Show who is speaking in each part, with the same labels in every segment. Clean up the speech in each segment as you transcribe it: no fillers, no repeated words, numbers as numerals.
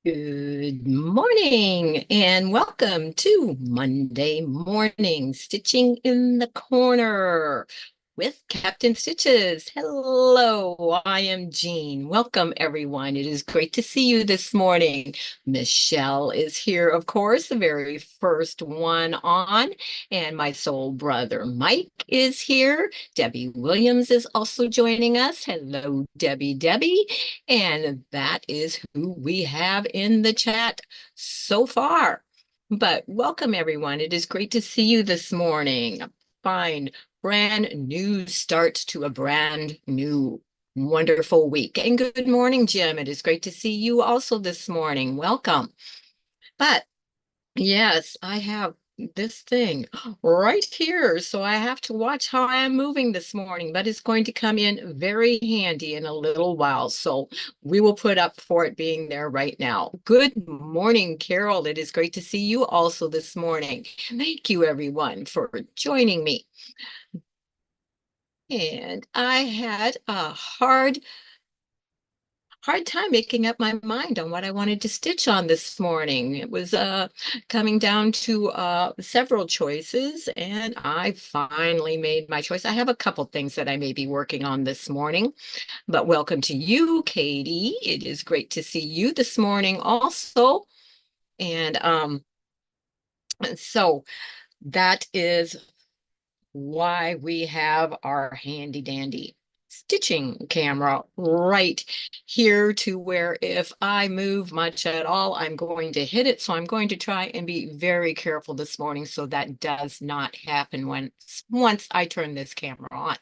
Speaker 1: Good morning and welcome to Monday Morning Stitching in the Corner with Captain Stitches. Hello, I am Jean. Welcome, everyone. It is great to see you this morning. Michelle is here, of course, the very first one on, and my soul brother Mike is here. Debbie Williams is also joining us. Hello, Debbie. And that is who we have in the chat so far. But welcome, everyone. It is great to see you this morning. Fine, brand new start to a brand new wonderful week. And good morning, Jim. It is great to see you also this morning. Welcome. But yes, I have this thing right here. So I have to watch how I am moving this morning, but it's going to come in very handy in a little while. So we will put up for it being there right now. Good morning, Carol. It is great to see you also this morning. Thank you, everyone, for joining me. And I had a hard time making up my mind on what I wanted to stitch on this morning. It was coming down to several choices, and I finally made my choice. I have a couple things that I may be working on this morning, but welcome to you, Katie. It is great to see you this morning also. And so that is why we have our handy dandy stitching camera right here to where if I move much at all, I'm going to hit it. So I'm going to try and be very careful this morning so that does not happen once I turn this camera on.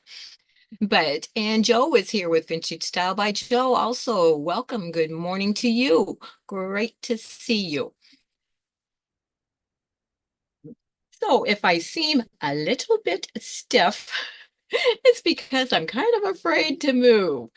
Speaker 1: And Joe is here with Vintage Style by Joe. Also, welcome. Good morning to you. Great to see you. So if I seem a little bit stiff, it's because I'm kind of afraid to move.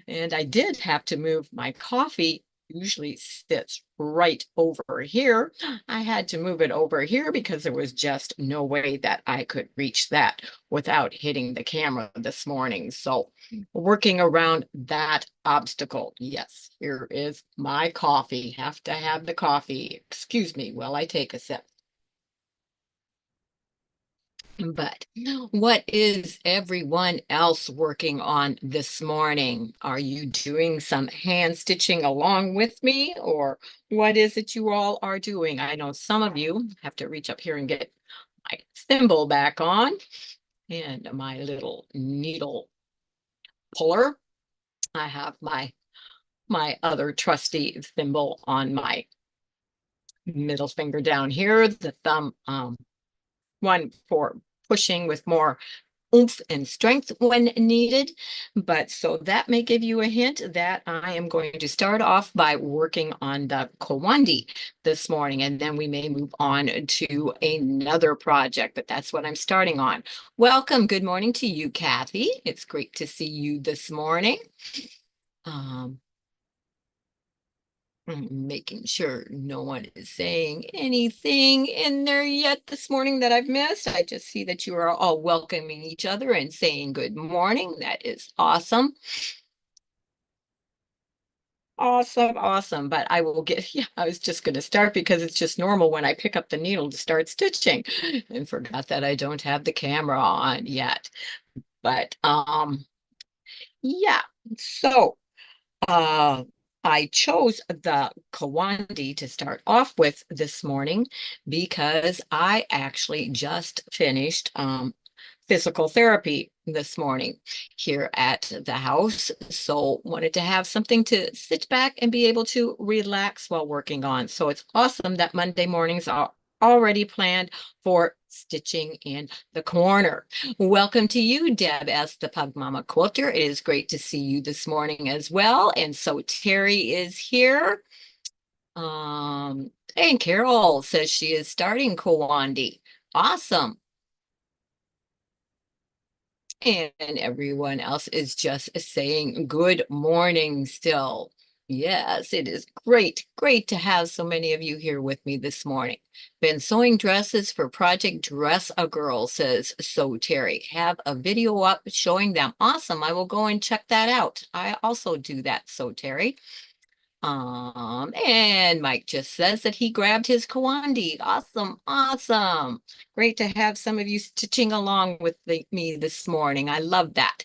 Speaker 1: And I did have to move my coffee, usually sits right over here. I had to move it over here because there was just no way that I could reach that without hitting the camera this morning. So working around that obstacle. Yes, here is my coffee. Have to have the coffee. Excuse me while I take a sip. But what is everyone else working on this morning? Are you doing some hand stitching along with me, or what is it you all are doing? I know some of you have to reach up here and get my thimble back on and my little needle puller. I have my other trusty thimble on my middle finger down here, the thumb one for pushing with more oomph and strength when needed. But so that may give you a hint that I am going to start off by working on the Kawandi this morning, and then we may move on to another project, but that's what I'm starting on. Welcome. Good morning to you, Kathy. It's great to see you this morning. Um, Making sure no one is saying anything in there yet this morning that I've missed. I just see that you are all welcoming each other and saying good morning. That is awesome. Awesome. But I will get, yeah, I was just going to start because it's just normal when I pick up the needle to start stitching and forgot that I don't have the camera on yet. But yeah, so Uh, I chose the Kawandi to start off with this morning because I actually just finished physical therapy this morning here at the house. So wanted to have something to sit back and be able to relax while working on. So it's awesome that Monday mornings are already planned for stitching in the corner. Welcome to you, Deb, as the Pug Mama Quilter. It is great to see you this morning as well. And so Terry is here. And Carol says she is starting Kawandi. Awesome. And everyone else is just saying good morning still. Yes, it is great to have so many of you here with me this morning. Been sewing dresses for Project Dress a Girl, says So Terry. Have a video up showing them. Awesome. I will go and check that out. I also do that, So Terry. And Mike just says that he grabbed his Kawandi. Awesome, awesome. Great to have some of you stitching along with me this morning. I love that.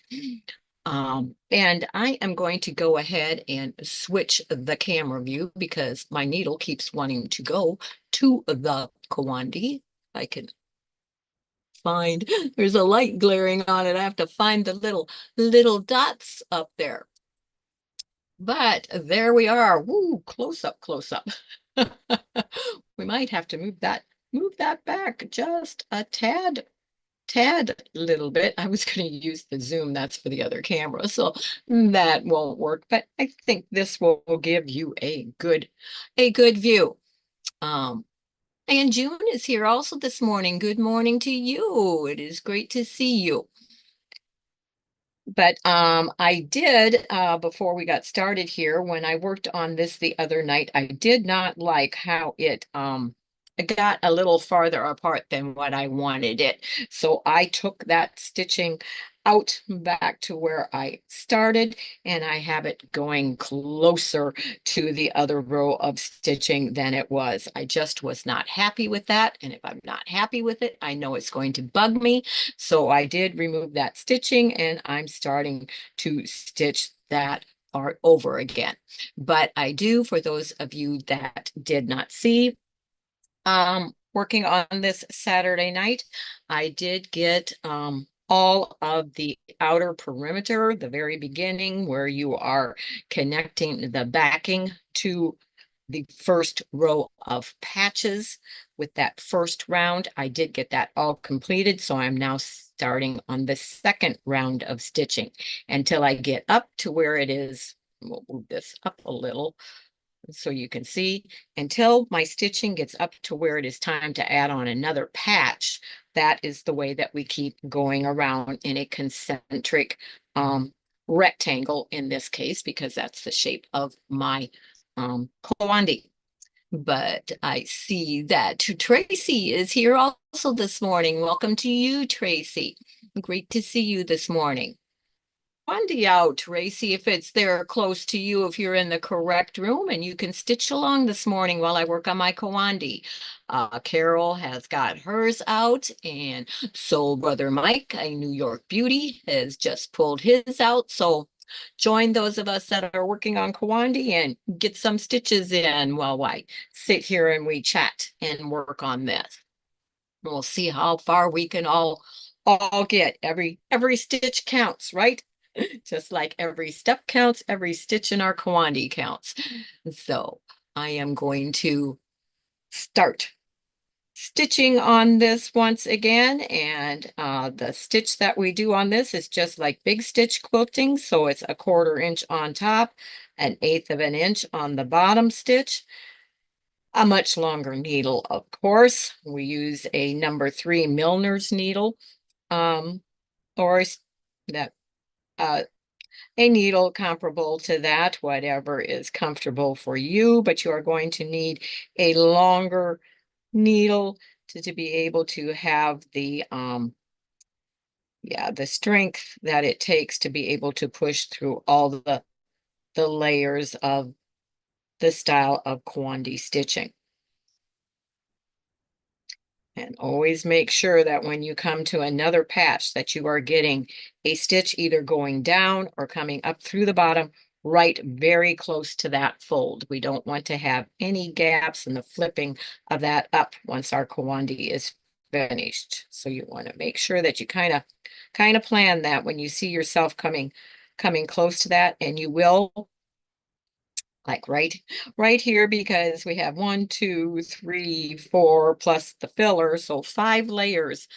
Speaker 1: And I am going to go ahead and switch the camera view because my needle keeps wanting to go to the Kawandi. I can find, there's a light glaring on it. I have to find the little dots up there. But there we are. Woo, close up, close up. We might have to move that back just a tad little bit. I was going to use the zoom, that's for the other camera, so that won't work, but I think this will give you a good view. And June is here also this morning. Good morning to you. It is great to see you. But I did, before we got started here, when I worked on this the other night, I did not like how it got a little farther apart than what I wanted it. So I took that stitching out back to where I started, and I have it going closer to the other row of stitching than it was. I just was not happy with that, and if I'm not happy with it, I know it's going to bug me. So I did remove that stitching, and I'm starting to stitch that part over again. But I do, for those of you that did not see, working on this Saturday night, I did get all of the outer perimeter, the very beginning where you are connecting the backing to the first row of patches with that first round. I did get that all completed, so I'm now starting on the second round of stitching until I get up to where it is. We'll move this up a little so you can see, until my stitching gets up to where it is time to add on another patch. That is the way that we keep going around in a concentric rectangle in this case, because that's the shape of my Kawandi. But I see that Tracy is here also this morning. Welcome to you, Tracy. Great to see you this morning. Kawandi out, Tracy, if it's there close to you, if you're in the correct room, and you can stitch along this morning while I work on my Kawandi. Carol has got hers out, and so Brother Mike, a New York beauty, has just pulled his out. So join those of us that are working on Kawandi and get some stitches in while I sit here and we chat and work on this. We'll see how far we can all get. Every stitch counts, right? Just like every step counts, every stitch in our Kawandi counts. So I am going to start stitching on this once again. And the stitch that we do on this is just like big stitch quilting. So it's a 1/4 inch on top, 1/8 of an inch on the bottom stitch. A much longer needle, of course. We use a number 3 Milner's needle, or that a needle comparable to that, whatever is comfortable for you, but you are going to need a longer needle to be able to have the the strength that it takes to be able to push through all the layers of the style of Kawandi stitching. And always make sure that when you come to another patch that you are getting a stitch either going down or coming up through the bottom, right very close to that fold. We don't want to have any gaps in the flipping of that up once our Kawandi is finished. So you want to make sure that you kind of plan that when you see yourself coming close to that, and you will, like right here, because we have 1, 2, 3, 4 plus the filler, so 5 layers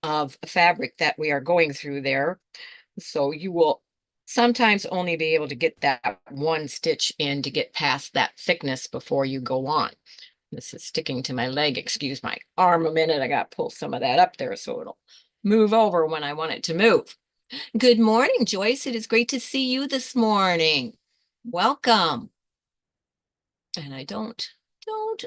Speaker 1: of fabric that we are going through there. So you will sometimes only be able to get that one stitch in to get past that thickness before you go on. This is sticking to my leg. Excuse my arm a minute. I got to pull some of that up there so it'll move over when I want it to move. Good morning, Joyce. It is great to see you this morning. Welcome. And I don't,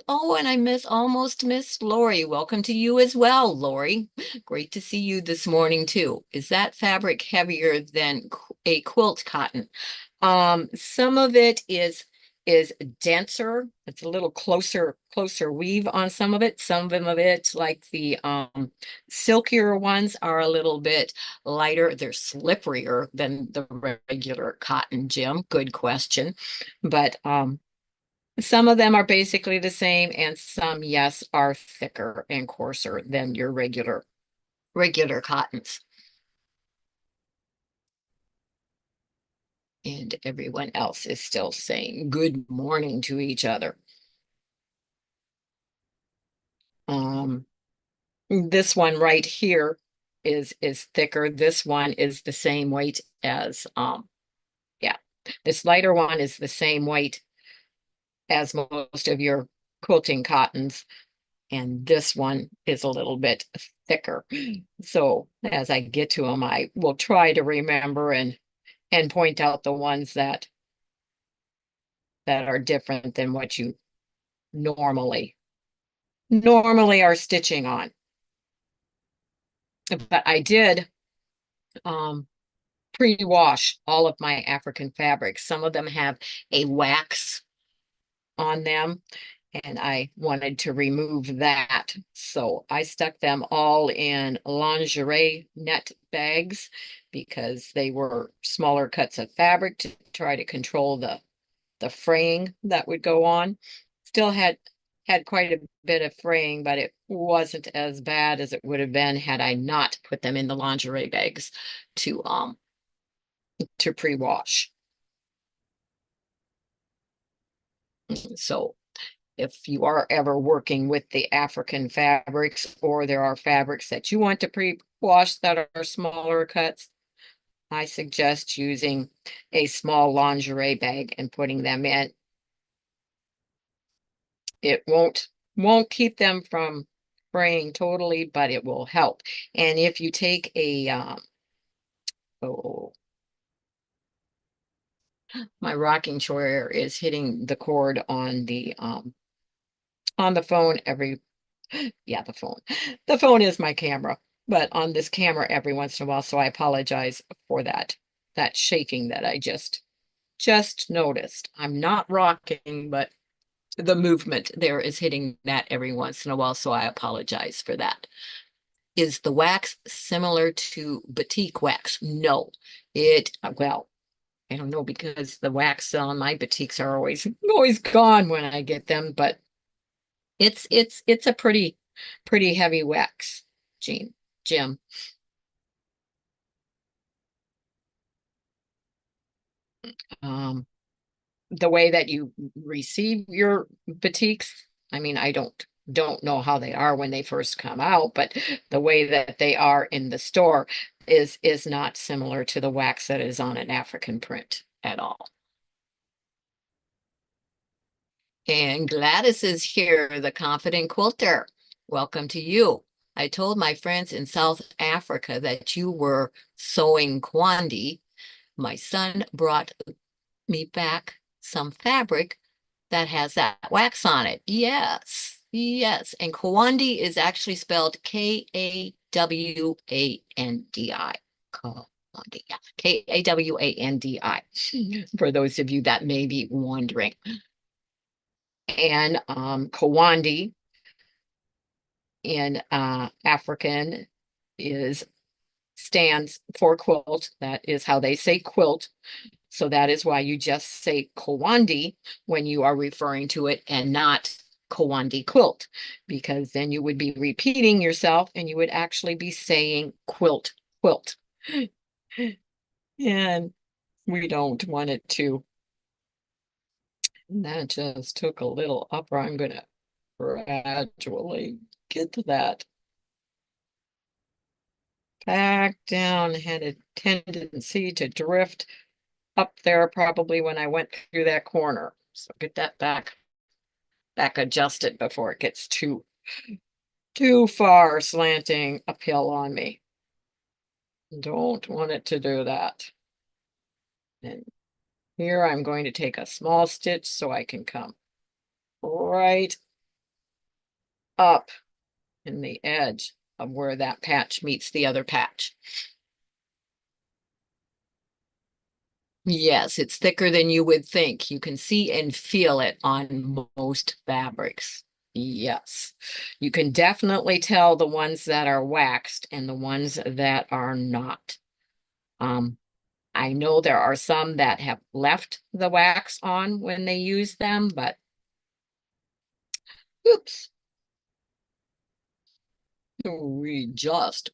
Speaker 1: oh, and I almost missed Lori. Welcome to you as well, Lori. Great to see you this morning too. Is that fabric heavier than a quilt cotton? Some of it is is denser. It's a little closer weave on some of it. Some of it, like the silkier ones, are a little bit lighter. They're slipperier than the regular cotton, Jim. Good question. But some of them are basically the same, and some, yes, are thicker and coarser than your regular cottons. And everyone else is still saying good morning to each other. This one right here is thicker. This one is the same weight as yeah. This lighter one is the same weight as most of your quilting cottons, and this one is a little bit thicker. So as I get to them, I will try to remember and point out the ones that are different than what you normally are stitching on. But I did pre-wash all of my African fabrics. Some of them have a wax on them, and I wanted to remove that. So I stuck them all in lingerie net bags because they were smaller cuts of fabric to try to control the fraying that would go on. Still had quite a bit of fraying, but it wasn't as bad as it would have been had I not put them in the lingerie bags to pre-wash. So if you are ever working with the African fabrics, or there are fabrics that you want to pre-wash that are smaller cuts, I suggest using a small lingerie bag and putting them in. It won't keep them from fraying totally, but it will help. And if you take a oh, my rocking chair is hitting the cord on the phone every, yeah, the phone. The phone is my camera, but on this camera every once in a while, so I apologize for that shaking that I just noticed. I'm not rocking, but the movement there is hitting that every once in a while, so I apologize for that. Is the wax similar to batik wax? No. Well, I don't know, because the wax on my batiks are always gone when I get them, but it's a pretty heavy wax, Jim. Um, the way that you receive your batiks, I mean, I don't know how they are when they first come out, but the way that they are in the store is not similar to the wax that is on an African print at all. And Gladys is here, the confident quilter. Welcome to you. I told my friends in South Africa that you were sewing Kawandi. My son brought me back some fabric that has that wax on it. Yes, yes. And Kawandi is actually spelled Kawandi. Kawandi, yeah. Kawandi, for those of you that may be wondering. And Kawandi in African is stands for quilt. That is how they say quilt. So that is why you just say Kawandi when you are referring to it, and not Kawandi quilt, because then you would be repeating yourself and you would actually be saying quilt. And we don't want it to. And that just took a little upper. I'm going to gradually get to that back down. Had a tendency to drift up there probably when I went through that corner. So get that back adjusted before it gets too far slanting uphill on me. Don't want it to do that. And here I'm going to take a small stitch so I can come right up in the edge of where that patch meets the other patch. Yes, it's thicker than you would think. You can see and feel it on most fabrics. Yes, you can definitely tell the ones that are waxed and the ones that are not. Um, I know there are some that have left the wax on when they use them, but oops, we just,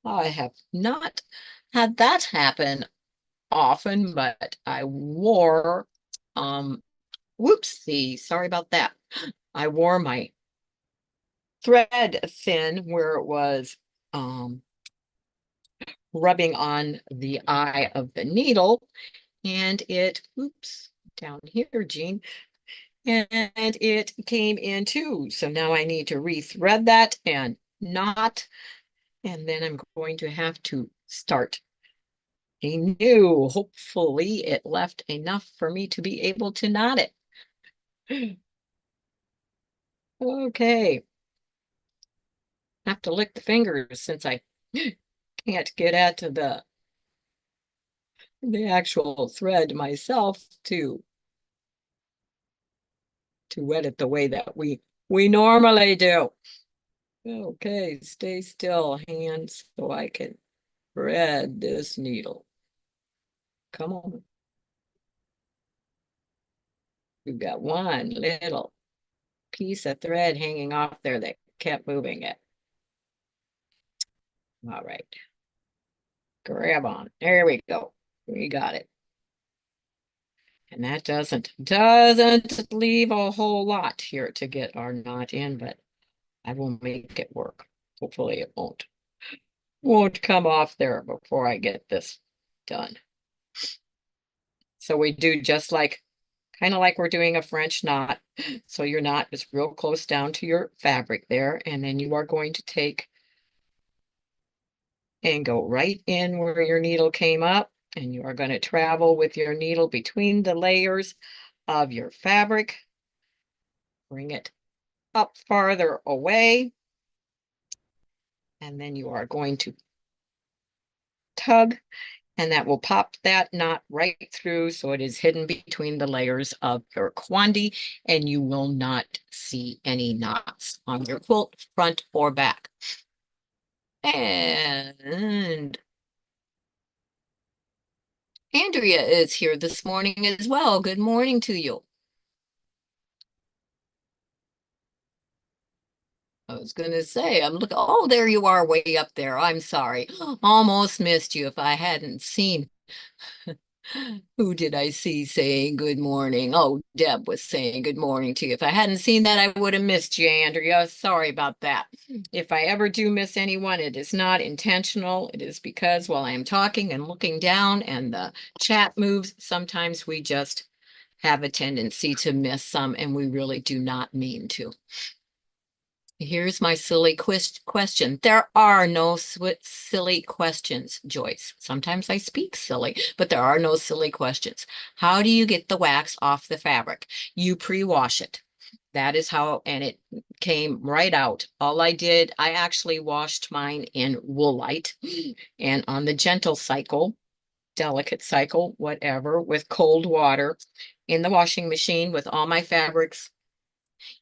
Speaker 1: I have not had that happen often, but I wore, whoopsie, sorry about that. I wore my thread thin where it was rubbing on the eye of the needle, and it, oops, down here, Jean, and it came in too. So now I need to rethread that and knot, and then I'm going to have to start a new. Hopefully it left enough for me to be able to knot it. Okay, have to lick the fingers since I can't get at the actual thread myself to wet it the way that we normally do. Okay, stay still, hands, so I can thread this needle. Come on. We've got one little piece of thread hanging off there that kept moving it. All right. Grab on. There we go. We got it. And that doesn't leave a whole lot here to get our knot in, but I will make it work. Hopefully it won't come off there before I get this done. So we do just like, kind of like we're doing a French knot. So your knot is real close down to your fabric there, and then you are going to take and go right in where your needle came up, and you are going to travel with your needle between the layers of your fabric. Bring it up farther away, and then you are going to tug, and that will pop that knot right through so it is hidden between the layers of your Kawandi, and you will not see any knots on your quilt, front or back. And Andrea is here this morning as well. Good morning to you. I was going to say, I'm looking, oh, there you are way up there. I'm sorry. Almost missed you if I hadn't seen. Who did I see saying good morning? Oh, Deb was saying good morning to you. If I hadn't seen that, I would have missed you, Andrea. Sorry about that. If I ever do miss anyone, it is not intentional. It is because while I am talking and looking down and the chat moves, sometimes we just have a tendency to miss some, and we really do not mean to. Here's my silly question. There are no silly questions, Joyce. Sometimes I speak silly, but there are no silly questions. How do you get the wax off the fabric? You pre-wash it. That is how, and it came right out. All I did, I actually washed mine in Woolite and on the gentle cycle, delicate cycle, whatever, with cold water in the washing machine with all my fabrics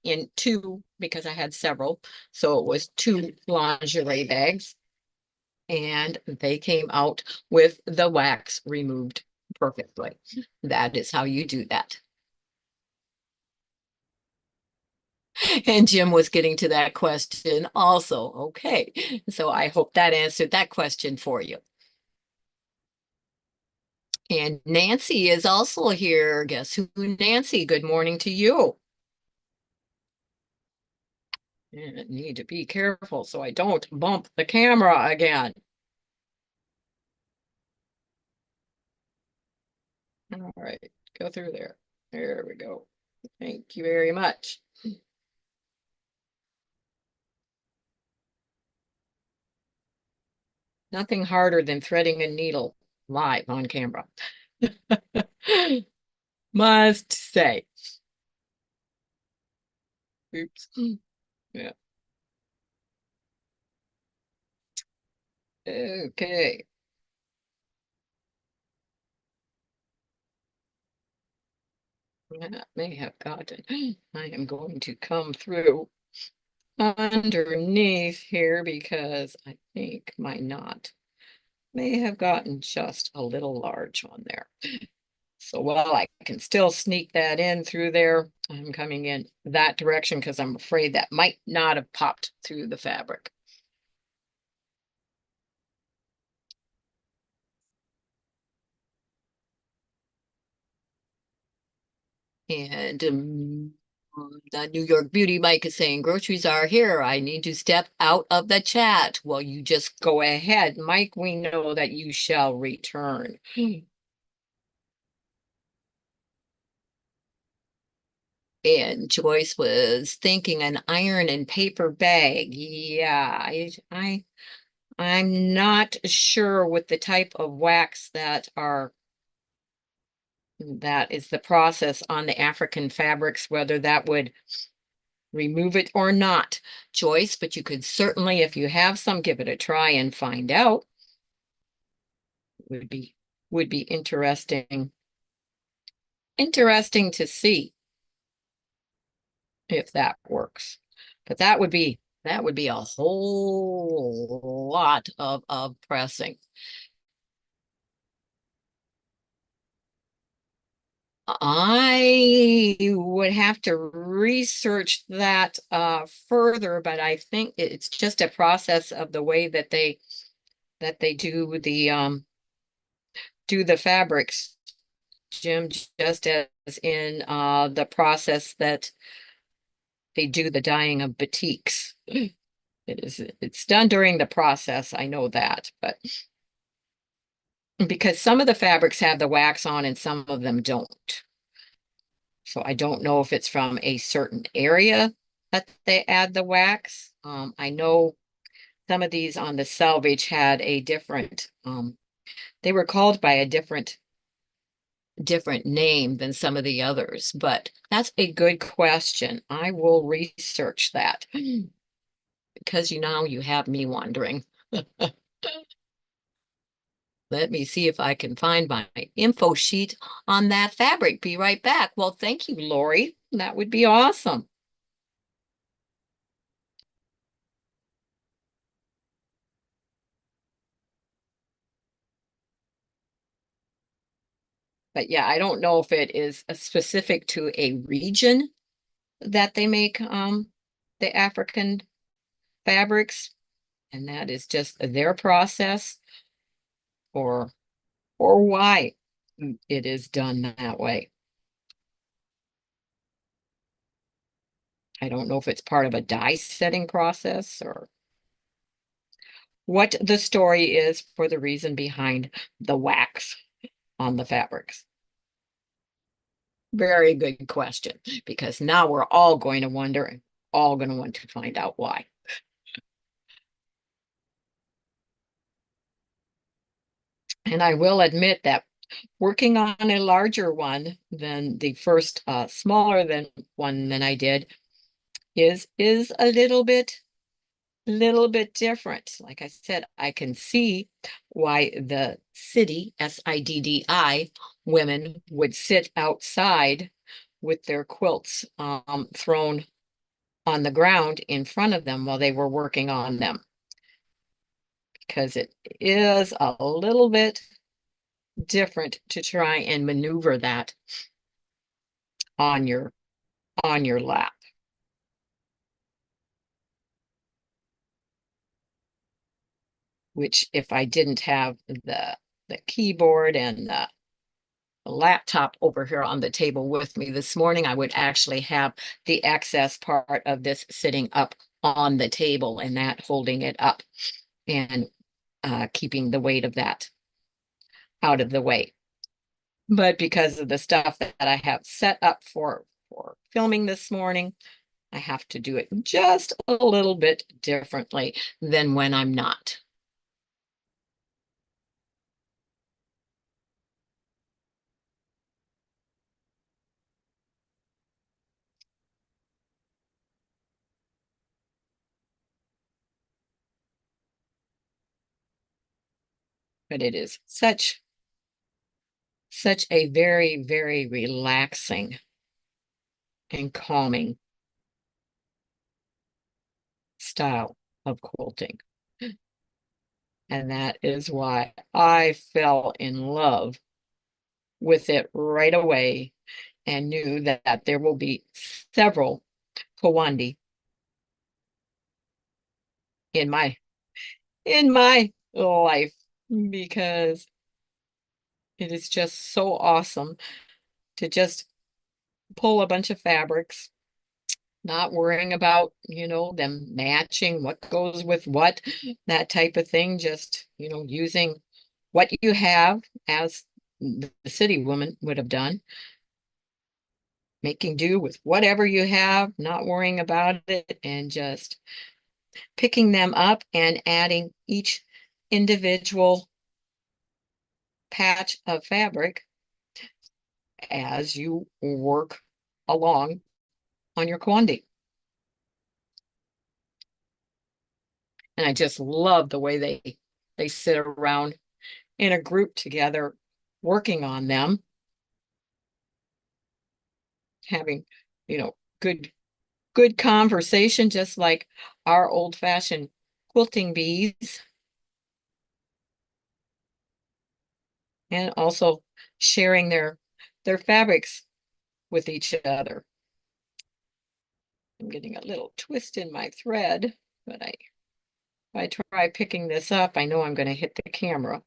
Speaker 1: in two, because I had several. So it was two lingerie bags, and they came out with the wax removed perfectly. That is how you do that. And Jim was getting to that question also. Okay. So I hope that answered that question for you. And Nancy is also here. Guess who, Nancy? Good morning to you. And I need to be careful so I don't bump the camera again. All right, go through there. There we go. Thank you very much. Nothing harder than threading a needle live on camera. Must say. Oops. Yeah. Okay. That may have gotten, I am going to come through underneath here because I think my knot may have gotten just a little large on there. So while I can still sneak that in through there, I'm coming in that direction because I'm afraid that might not have popped through the fabric. And the New York Beauty Mike is saying groceries are here. I need to step out of the chat. Well, you just go ahead. Mike, we know that you shall return. And Joyce was thinking an iron and paper bag. Yeah, I'm not sure with the type of wax that is the process on the African fabrics, whether that would remove it or not, Joyce, but you could certainly, if you have some, give it a try and find out. Would be interesting to see if that works. But that would be a whole lot of pressing. I would have to research that further, but I think it's just a process of the way that they do the fabrics, Jim, just as in the process that they do the dyeing of batiks. It's done during the process, I know that, but because some of the fabrics have the wax on and some of them don't. So I don't know if it's from a certain area that they add the wax. I know some of these on the selvage had a different, they were called by a different name than some of the others, but that's a good question. I will research that because you have me wondering. Let me see if I can find my info sheet on that fabric. Be right back. Well, thank you, Lori. That would be awesome. But yeah, I don't know if it is specific to a region that they make the African fabrics, and that is just their process, or why it is done that way. I don't know if it's part of a dye setting process or what the story is for the reason behind the wax on the fabrics. Very good question, because now we're all going to wonder and all going to want to find out why. And I will admit that working on a larger one than the first smaller than one than I did is a little bit different. Like I said, I can see why the city, SIDDI, women would sit outside with their quilts thrown on the ground in front of them while they were working on them, because it is a little bit different to try and maneuver that on your lap. Which if I didn't have the keyboard and the laptop over here on the table with me this morning, I would actually have the excess part of this sitting up on the table and that holding it up and keeping the weight of that out of the way. But because of the stuff that I have set up for filming this morning, I have to do it just a little bit differently than when I'm not. But it is such a very, very relaxing and calming style of quilting. And that is why I fell in love with it right away and knew that there will be several Kawandi in my life because it is just so awesome to just pull a bunch of fabrics, not worrying about, them matching what goes with what, that type of thing, just, using what you have as the city woman would have done, making do with whatever you have, not worrying about it, and just picking them up and adding each individual patch of fabric as you work along on your Kawandi. And I just love the way they sit around in a group together working on them, having, good conversation, just like our old-fashioned quilting bees, and also sharing their fabrics with each other. I'm getting a little twist in my thread, but if I try picking this up, I know I'm going to hit the camera.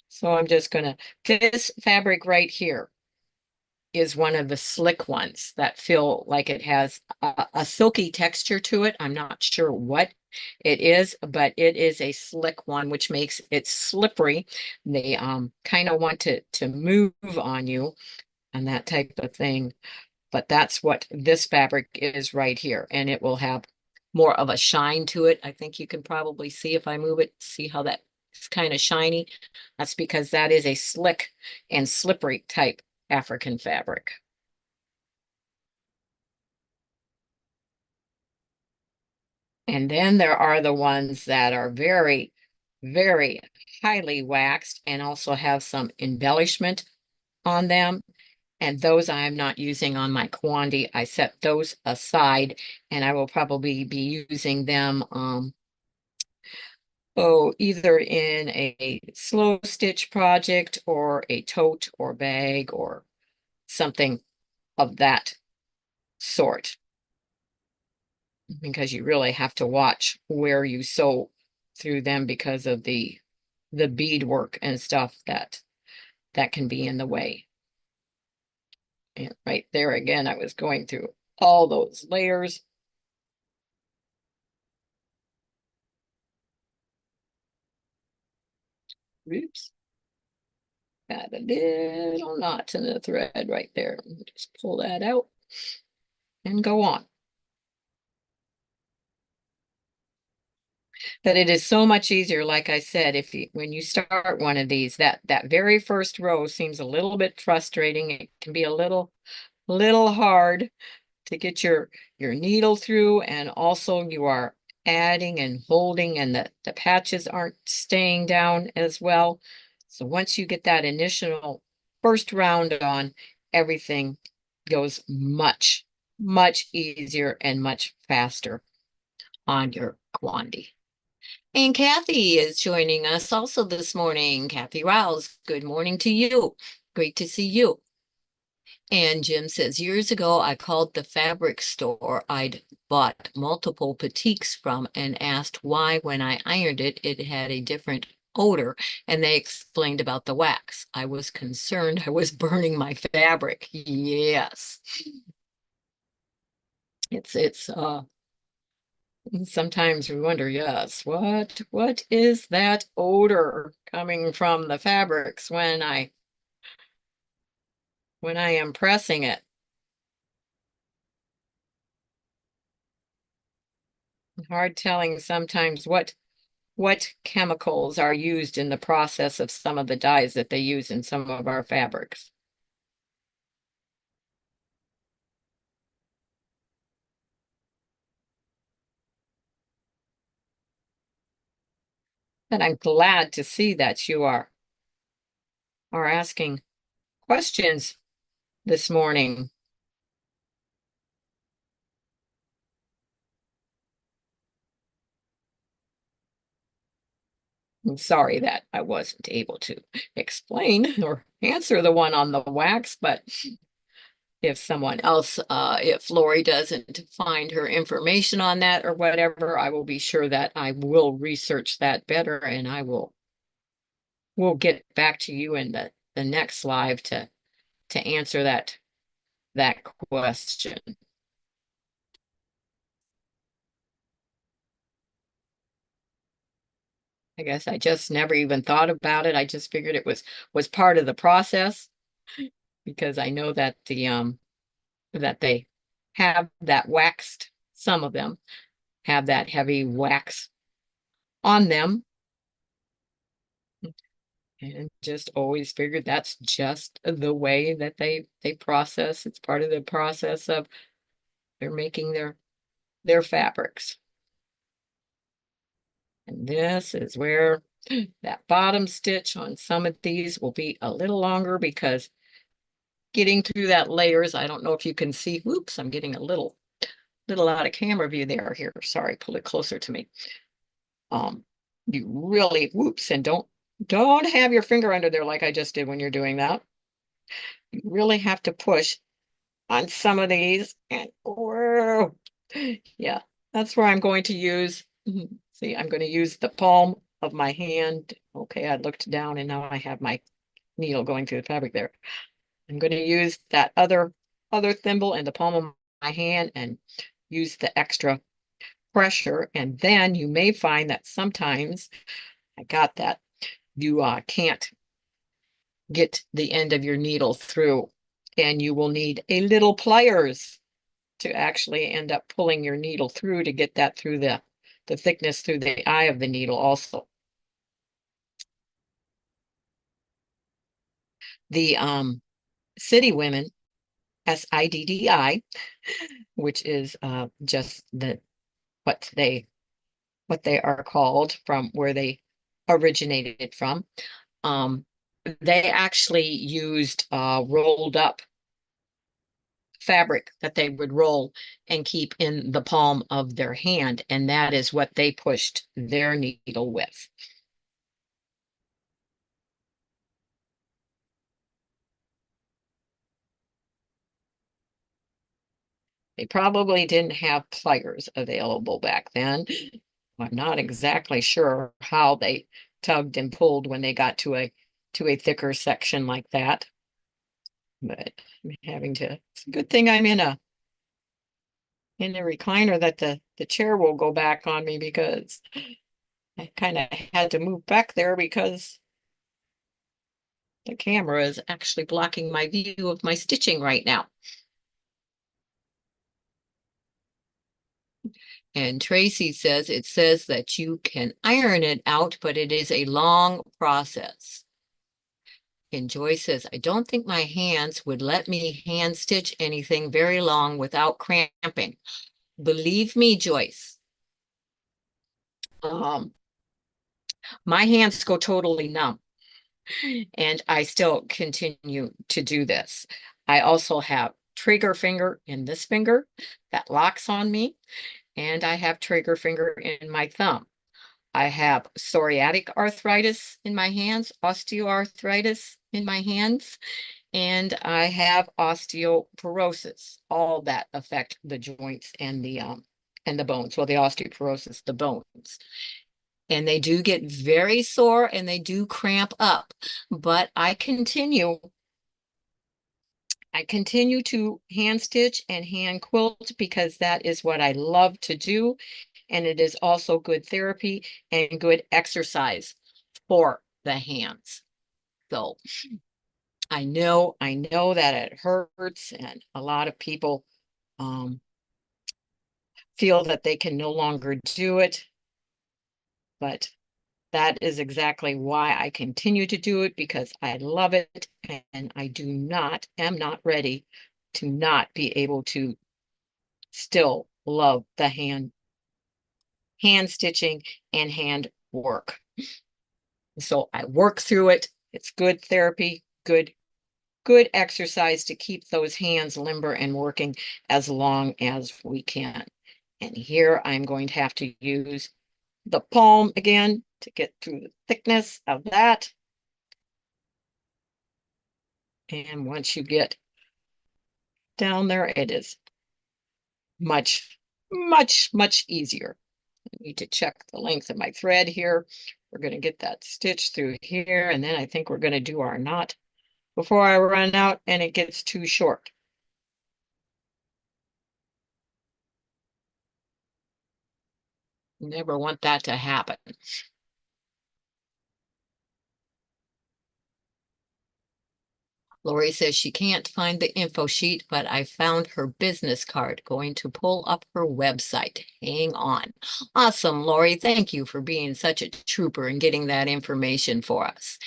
Speaker 1: So I'm just going to, this fabric right here is one of the slick ones that feel like it has a silky texture to it. I'm not sure what it is, but it is a slick one, which makes it slippery. They kind of want to move on you and that type of thing. But that's what this fabric is right here. And it will have more of a shine to it. I think you can probably see if I move it, see how that is kind of shiny. That's because that is a slick and slippery type African fabric. And then there are the ones that are very, very highly waxed and also have some embellishment on them. And those I'm not using on my Kawandi. I set those aside and I will probably be using them either in a slow stitch project or a tote or bag or something of that sort. Because you really have to watch where you sew through them because of the bead work and stuff that can be in the way. And right there again, I was going through all those layers. Oops. Got a little knot in the thread right there. Just pull that out and go on. But it is so much easier, like I said, when you start one of these, that very first row seems a little bit frustrating. It can be a little hard to get your needle through, and also you are adding and holding, and the patches aren't staying down as well. So once you get that initial first round on, everything goes much, much easier and much faster on your Kawandi. And Kathy is joining us also this morning. Kathy Rouse, good morning to you. Great to see you. And Jim says, years ago, I called the fabric store I'd bought multiple batiks from and asked why, when I ironed it, it had a different odor. And they explained about the wax. I was concerned I was burning my fabric. Yes. It's sometimes we wonder, yes, what is that odor coming from the fabrics when I am pressing it? Hard telling sometimes what chemicals are used in the process of some of the dyes that they use in some of our fabrics. But I'm glad to see that you are asking questions this morning. I'm sorry that I wasn't able to explain or answer the one on the wax, but if someone else, if Lori doesn't find her information on that or whatever, I will be sure that I will research that better and we'll get back to you in the next live to answer that question. I guess I just never even thought about it. I just figured it was part of the process because I know that that they have that waxed, some of them have that heavy wax on them. And just always figured that's just the way that they process. It's part of the process of they're making their fabrics. And this is where that bottom stitch on some of these will be a little longer because getting through that layers, I don't know if you can see, whoops, I'm getting a little out of camera view there here. Sorry, pull it closer to me. You really, whoops, and don't have your finger under there like I just did when you're doing that. You really have to push on some of these and whoa, yeah, that's where I'm going to use, see, I'm going to use the palm of my hand. Okay, I looked down and now I have my needle going through the fabric there. I'm going to use that other thimble in the palm of my hand and use the extra pressure. And then you may find that sometimes I got that you can't get the end of your needle through and you will need a little pliers to actually end up pulling your needle through to get that through the thickness through the eye of the needle also. The City Women, SIDDI, which is just what they are called from where they originated from. They actually used rolled up fabric that they would roll and keep in the palm of their hand, and that is what they pushed their needle with. They probably didn't have pliers available back then. I'm not exactly sure how they tugged and pulled when they got to a thicker section like that. But I'm having to, it's a good thing I'm in a recliner that the chair will go back on me because I kind of had to move back there because the camera is actually blocking my view of my stitching right now. And Tracy says it says that you can iron it out, but it is a long process. And Joy says, I don't think my hands would let me hand stitch anything very long without cramping. Believe me, Joyce, my hands go totally numb and I still continue to do this. I also have trigger finger in this finger that locks on me, and I have trigger finger in my thumb. I have psoriatic arthritis in my hands, osteoarthritis in my hands, and I have osteoporosis. All that affect the joints and the bones. Well, the osteoporosis, the bones. And they do get very sore and they do cramp up, but I continue to hand stitch and hand quilt because that is what I love to do. And it is also good therapy and good exercise for the hands. So I know that it hurts and a lot of people feel that they can no longer do it, but that is exactly why I continue to do it because I love it and I am not ready to not be able to still love the hand stitching and hand work. So I work through it. It's good therapy, good exercise to keep those hands limber and working as long as we can. And here I'm going to have to use the palm again to get through the thickness of that. And once you get down there, it is much, much easier. I need to check the length of my thread here. We're going to get that stitch through here, and then I think we're going to do our knot before I run out and it gets too short. Never want that to happen. Lori says she can't find the info sheet, but I found her business card. Going to pull up her website. Hang on. Awesome, Lori. Thank you for being such a trooper and getting that information for us.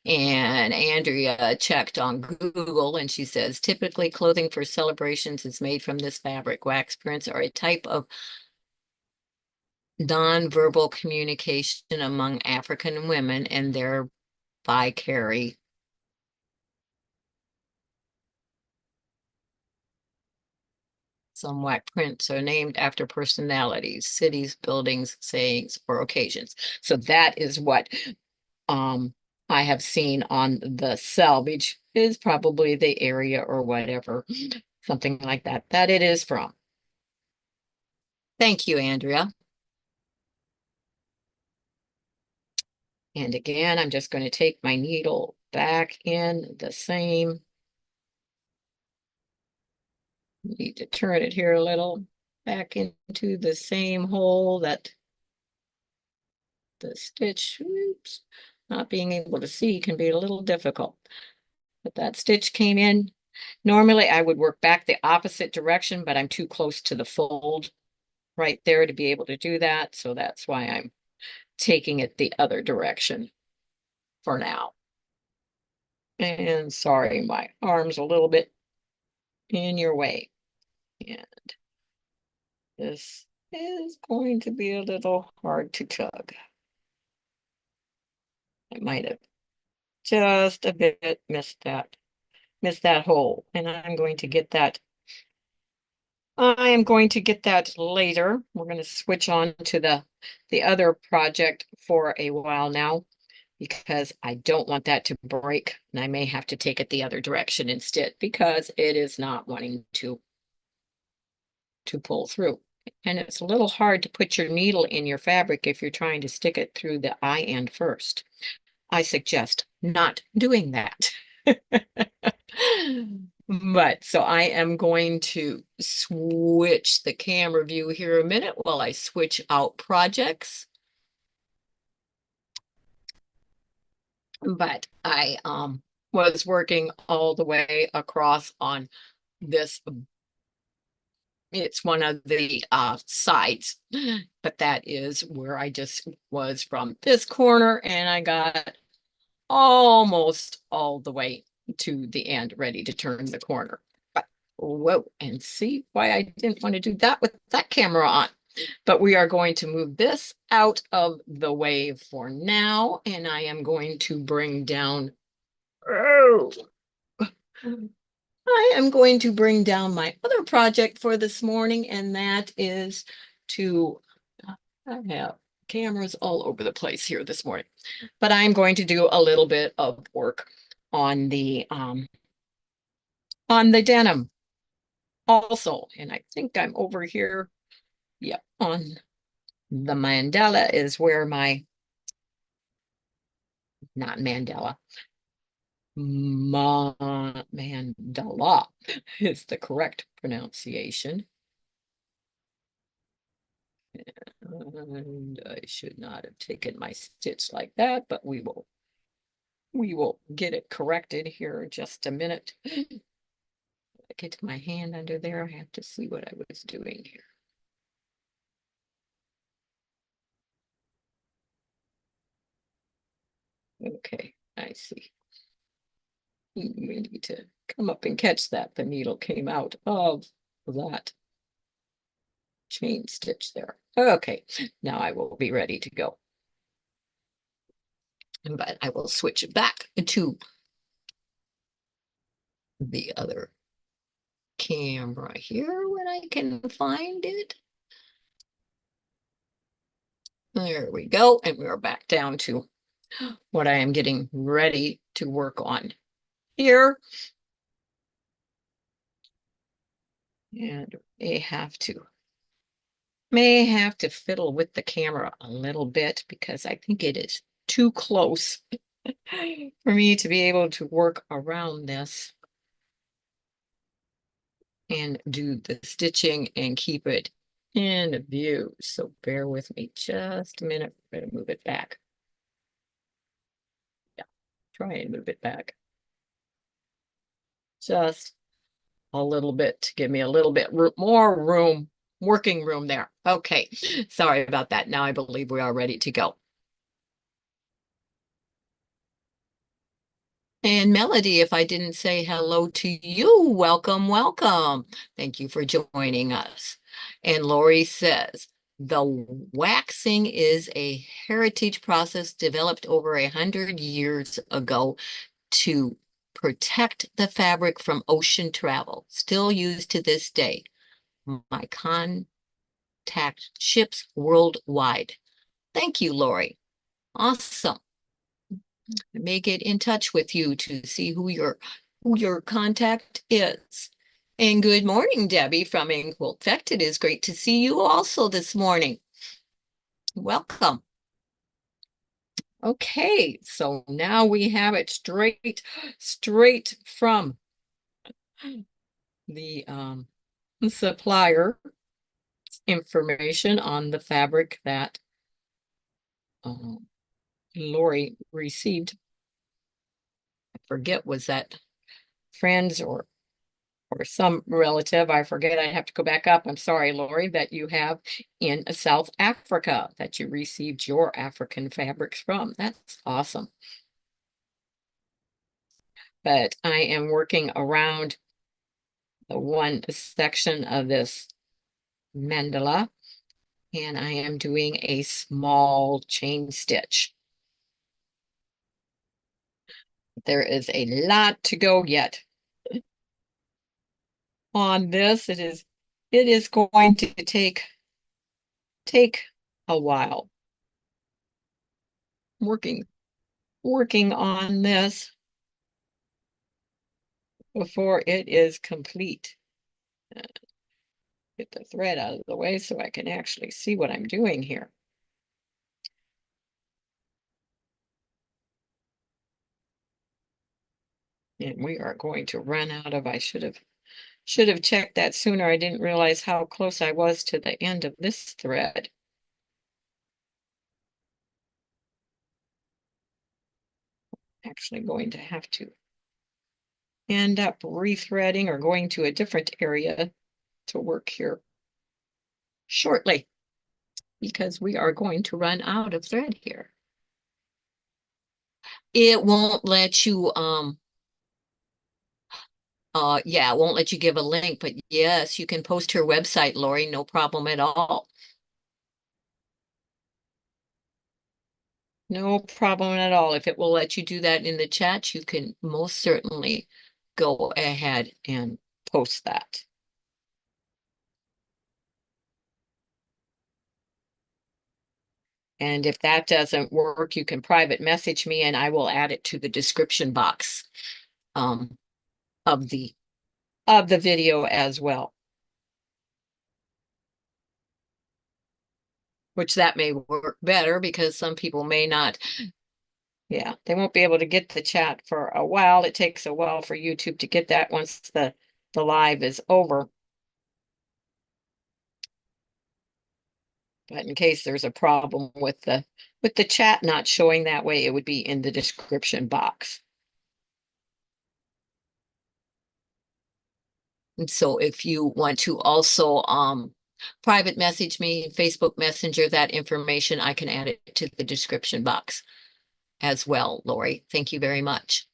Speaker 1: And Andrea checked on Google and she says, typically clothing for celebrations is made from this fabric. Wax prints are a type of non-verbal communication among African women and thereby carry some wax prints are named after personalities, cities, buildings, sayings, or occasions. So that is what um I have seen on the selvage is probably the area or whatever, something like that, that it is from. Thank you, Andrea. And again, I'm just going to take my needle back in the same. Need to turn it here a little back into the same hole that the stitch, oops, not being able to see can be a little difficult. But that stitch came in. Normally I would work back the opposite direction, but I'm too close to the fold right there to be able to do that. So that's why I'm taking it the other direction for now. And sorry, my arm's a little bit in your way. And this is going to be a little hard to tug. I might have just a bit missed that hole. And I'm going to get that. I am going to get that later. We're going to switch on to the other project for a while now because I don't want that to break and I may have to take it the other direction instead because it is not wanting to pull through. And it's a little hard to put your needle in your fabric if you're trying to stick it through the eye end first. I suggest not doing that. But so I am going to switch the camera view here a minute while I switch out projects. But I was working all the way across on this. It's one of the sides, but that is where I just was from this corner and I got almost all the way to the end, ready to turn the corner. But whoa, and see why I didn't want to do that with that camera on. But we are going to move this out of the way for now, and I am going to bring down, oh, I am going to bring down my other project for this morning, and that is to, I have cameras all over the place here this morning, but I'm going to do a little bit of work on the denim also. And I think I'm over here. Yep, on the mandala is where my, not mandala, mandala is the correct pronunciation. And I should not have taken my stitch like that, but we will get it corrected here in just a minute. Get my hand under there. I have to see what I was doing here. Okay, I see. We need to come up and catch that. The needle came out of that chain stitch there. Okay, now I will be ready to go. But I will switch back to the other camera here when I can find it. There we go. And we're back down to what I am getting ready to work on here. And may have to fiddle with the camera a little bit because I think it is too close for me to be able to work around this and do the stitching and keep it in view. So bear with me just a minute. I'm going to move it back. Yeah, try and move it back. Just a little bit to give me a little bit more room, working room there. Okay, sorry about that. Now I believe we are ready to go. And Melody, if I didn't say hello to you, welcome, welcome. Thank you for joining us. And Lori says, the waxing is a heritage process developed over 100 years ago to protect the fabric from ocean travel, still used to this day. My contact ships worldwide. Thank you, Lori. Awesome. I may get in touch with you to see who your contact is. And good morning, Debbie from Inquilt. It is great to see you also this morning. Welcome. Okay, so now we have it straight from the supplier information on the fabric that Lori received. I forget, was that friends or some relative? I forget. I have to go back up. I'm sorry, Lori, that you have in South Africa that you received your African fabrics from. That's awesome. But I am working around the one section of this mandala, and I am doing a small chain stitch. There is a lot to go yet on this. It is going to take a while working on this before it is complete. Get the thread out of the way so I can actually see what I'm doing here. And we are going to run out of, I should have checked that sooner. I didn't realize how close I was to the end of this thread. Actually going to have to end up rethreading or going to a different area to work here shortly because we are going to run out of thread here. It won't let you yeah, it won't let you give a link, but yes, you can post her website, Lori, no problem at all. No problem at all. If it will let you do that in the chat, you can most certainly go ahead and post that. And if that doesn't work, you can private message me and I will add it to the description box of the video as well. Which that may work better because some people may not, yeah, they won't be able to get the chat for a while. It takes a while for YouTube to get that once the live is over. But in case there's a problem with the chat not showing that way, it would be in the description box. And so if you want to also private message me, Facebook Messenger, that information, I can add it to the description box as well, Lori. Thank you very much.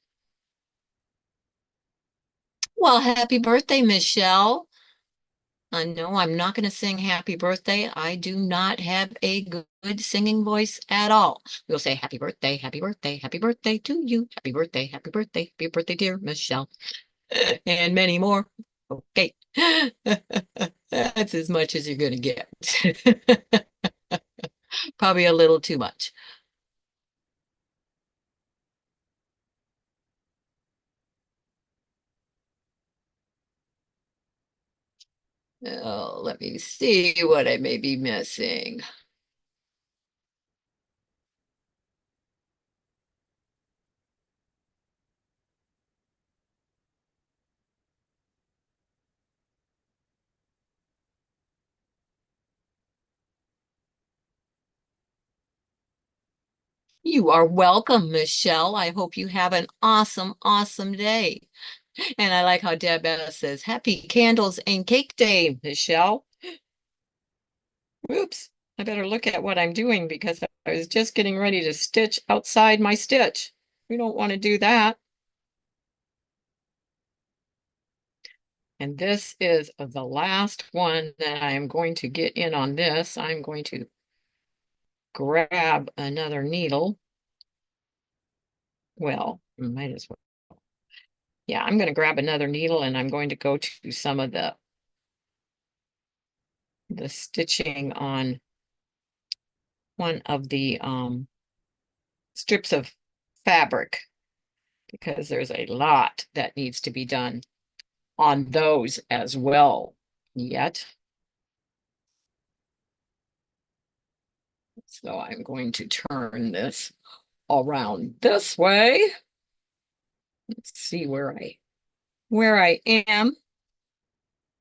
Speaker 1: Well, happy birthday, Michelle. No, I'm not going to sing happy birthday. I do not have a good singing voice at all. We'll say happy birthday, happy birthday, happy birthday to you. Happy birthday, happy birthday, dear Michelle. And many more. Okay. That's as much as you're going to get. Probably a little too much. Oh, let me see what I may be missing. You are welcome, Michelle. I hope you have an awesome, awesome day. And I like how Deb says, Happy Candles and Cake Day, Michelle. Whoops, I better look at what I'm doing because I was just getting ready to stitch outside my stitch. We don't want to do that. And this is the last one that I am going to get in on this. I'm going to grab another needle. Well, might as well. Yeah, I'm going to grab another needle and I'm going to go to some of the stitching on one of the strips of fabric because there's a lot that needs to be done on those as well yet. So I'm going to turn this around this way. Let's see where I am,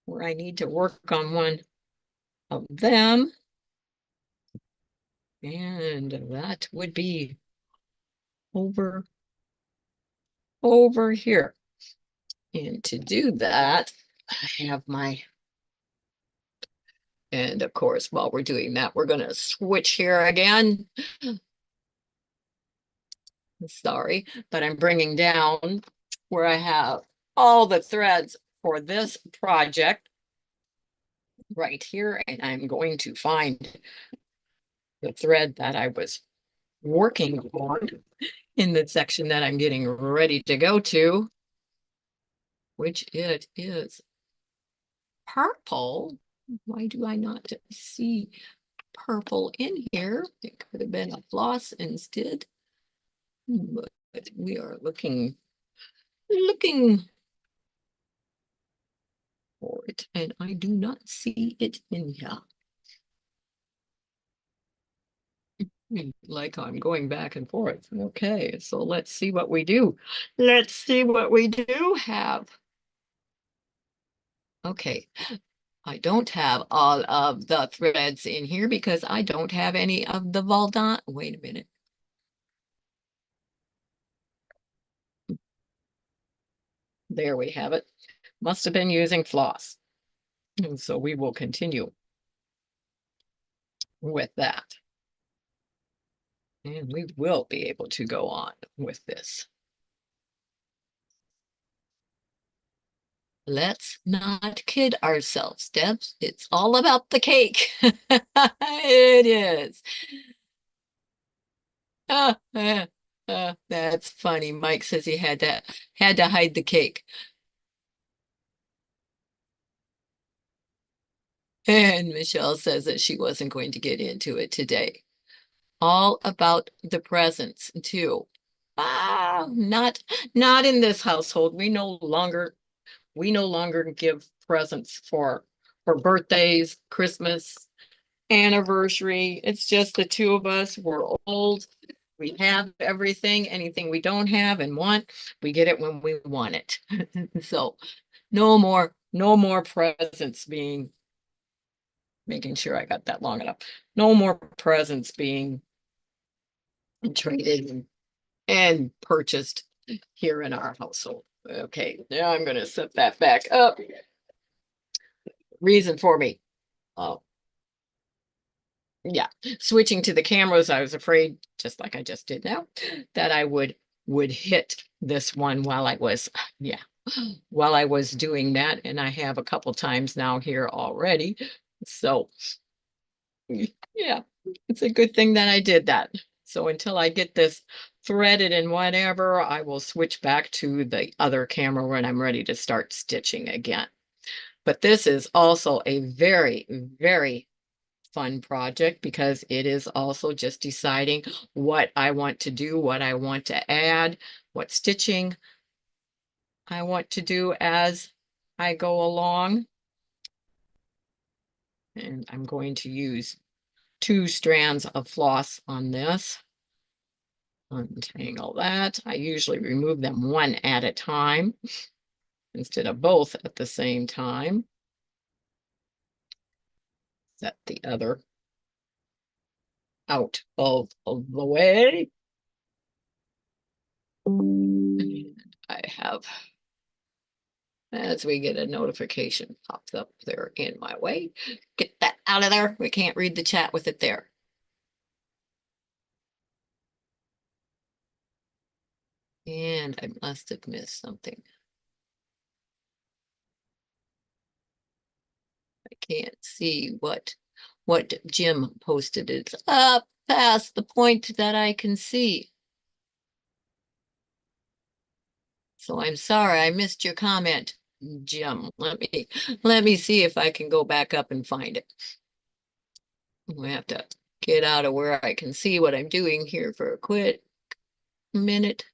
Speaker 1: where I need to work on one of them. And that would be over here. And to do that, I have my, and of course, while we're doing that, we're going to switch here again. Sorry, but I'm bringing down where I have all the threads for this project right here, and I'm going to find the thread that I was working on in the section that I'm getting ready to go to, which it is purple. Why do I not see purple in here? It could have been a floss instead, but we are looking for it, and I do not see it in here. Like I'm going back and forth. Okay, so let's see what we do. Let's see what we do have. Okay, I don't have all of the threads in here because I don't have any of the Valdan. Wait a minute. There we have it. Must have been using floss. And so we will continue with that. And we will be able to go on with this. Let's not kid ourselves, Debs. It's all about the cake. It is. That's funny. Mike says he had to hide the cake. And Michelle says that she wasn't going to get into it today. All about the presents too. Not in this household. We no longer give presents for birthdays, Christmas, anniversary. It's just the two of us. We're old. We have everything. Anything we don't have and want, we get it when we want it. So no more presents being, making sure I got that long enough. No more presents being traded and purchased here in our household. Okay, now I'm going to set that back up. Reason for me. Oh, yeah. Switching to the cameras, I was afraid, just like I just did now, that I would hit this one while I was, yeah, while I was doing that. And I have a couple times now here already. So yeah, it's a good thing that I did that. So until I get this threaded and whatever, I will switch back to the other camera when I'm ready to start stitching again. But this is also a very, very fun project because it is also just deciding what I want to do, what I want to add, what stitching I want to do as I go along. And I'm going to use 2 strands of floss on this. Untangle that. I usually remove them one at a time instead of both at the same time. Set the other out of the way. And I have, as we get a notification pops up there in my way, get that out of there. We can't read the chat with it there. And I must have missed something. I can't see what Jim posted. It's up past the point that I can see. So I'm sorry I missed your comment, Jim. Let me see if I can go back up and find it. We have to get out of where I can see what I'm doing here for a quick minute.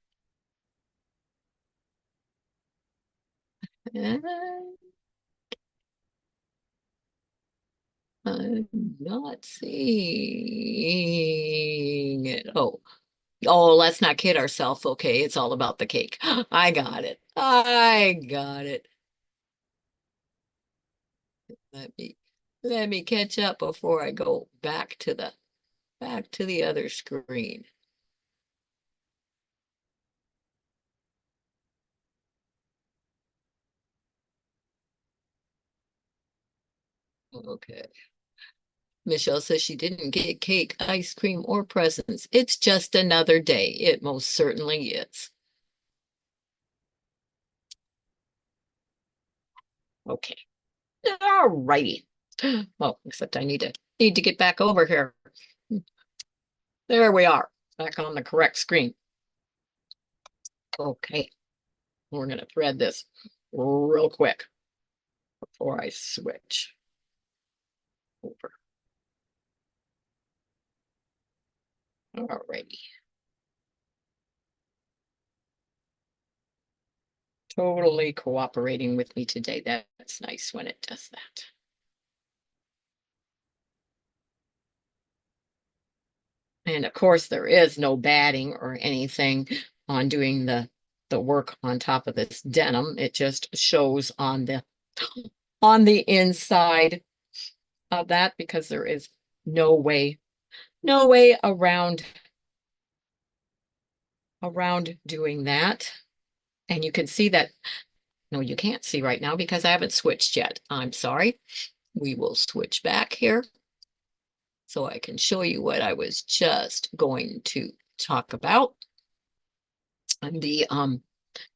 Speaker 1: I'm not seeing it. Oh, let's not kid ourselves. Okay, it's all about the cake. I got it. I got it. Let me catch up before I go back to the other screen. Okay. Michelle says she didn't get cake, ice cream, or presents. It's just another day. It most certainly is. Okay. All righty. Oh, except I need to get back over here. There we are, back on the correct screen. Okay. We're gonna thread this real quick before I switch over. All righty. Totally cooperating with me today. That's nice when it does that. And of course, there is no batting or anything on doing the work on top of this denim. It just shows on the inside of that because there is no way around doing that. And you can see that. No, you can't see right now because I haven't switched yet. I'm sorry. We will switch back here so I can show you what I was just going to talk about. And the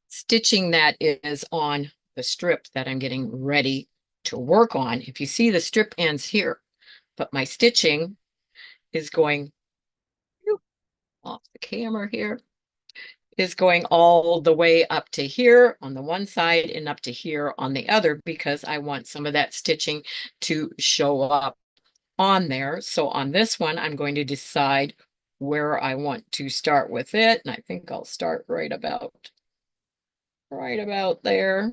Speaker 1: stitching that is on the strip that I'm getting ready to work on. If you see, the strip ends here, but my stitching is going off the camera here, is going all the way up to here on the one side and up to here on the other because I want some of that stitching to show up on there. So on this one, I'm going to decide where I want to start with it. And I think I'll start right about there.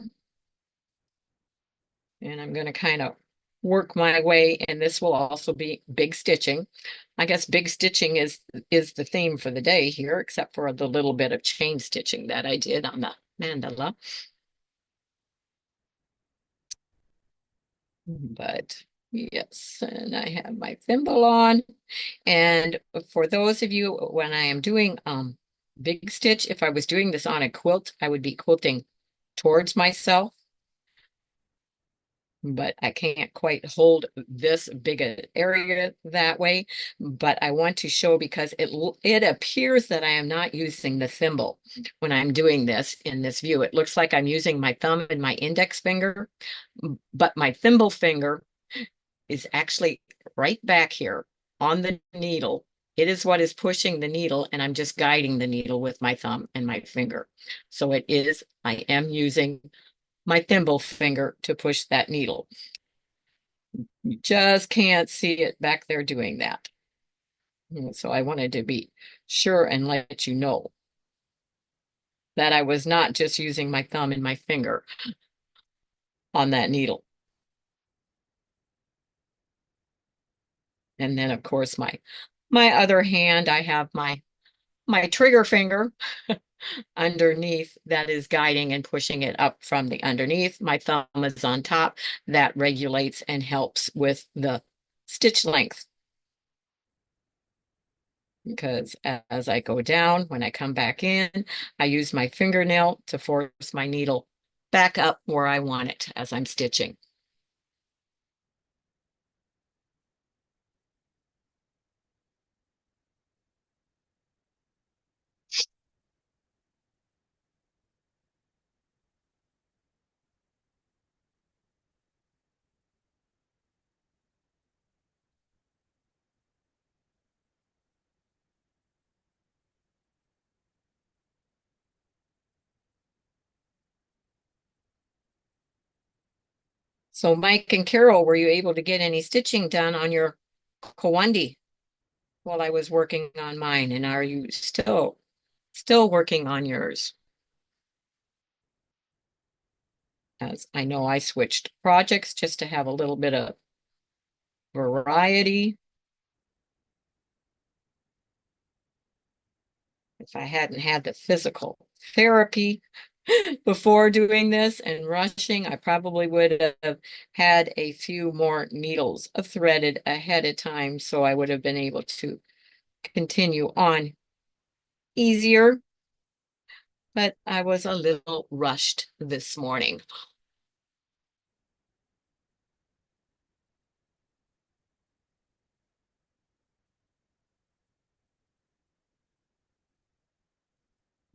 Speaker 1: And I'm going to kind of work my way, and this will also be big stitching. I guess big stitching is the theme for the day here, except for the little bit of chain stitching that I did on the mandala. But yes, and I have my thimble on. And for those of you, when I am doing big stitch, if I was doing this on a quilt, I would be quilting towards myself. But I can't quite hold this big an area that way. But I want to show because it appears that I am not using the thimble when I'm doing this in this view. It looks like I'm using my thumb and my index finger, but my thimble finger is actually right back here on the needle. It is what is pushing the needle, and I'm just guiding the needle with my thumb and my finger. So I am using my thimble finger to push that needle. You just can't see it back there doing that. So I wanted to be sure and let you know that I was not just using my thumb and my finger on that needle. And then of course my other hand, I have my trigger finger underneath that is guiding and pushing it up from the underneath. My thumb is on top. That regulates and helps with the stitch length. Because as I go down, when I come back in, I use my fingernail to force my needle back up where I want it as I'm stitching. So Mike and Carol, were you able to get any stitching done on your Kawandi while I was working on mine? And are you still working on yours? As I know I switched projects just to have a little bit of variety. If I hadn't had the physical therapy before doing this and rushing, I probably would have had a few more needles threaded ahead of time, so I would have been able to continue on easier. But I was a little rushed this morning.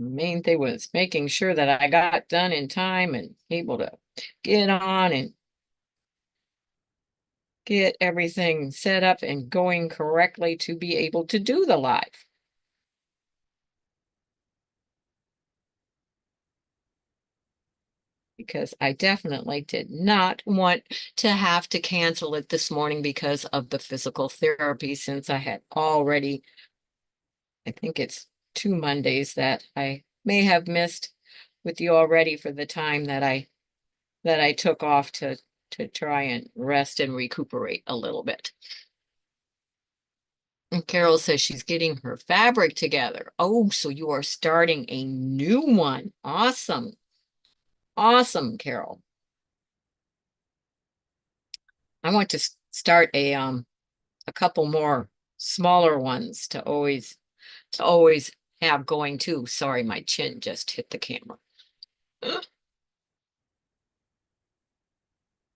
Speaker 1: Main thing was making sure that I got done in time and able to get on and get everything set up and going correctly to be able to do the live. Because I definitely did not want to have to cancel it this morning because of the physical therapy, since I had already, I think it's 2 Mondays that I may have missed with you already for the time that I took off to try and rest and recuperate a little bit. And Carol says she's getting her fabric together. Oh, so you are starting a new one. Awesome. Awesome, Carol. I want to start a couple more smaller ones to always have going too. Sorry, my chin just hit the camera.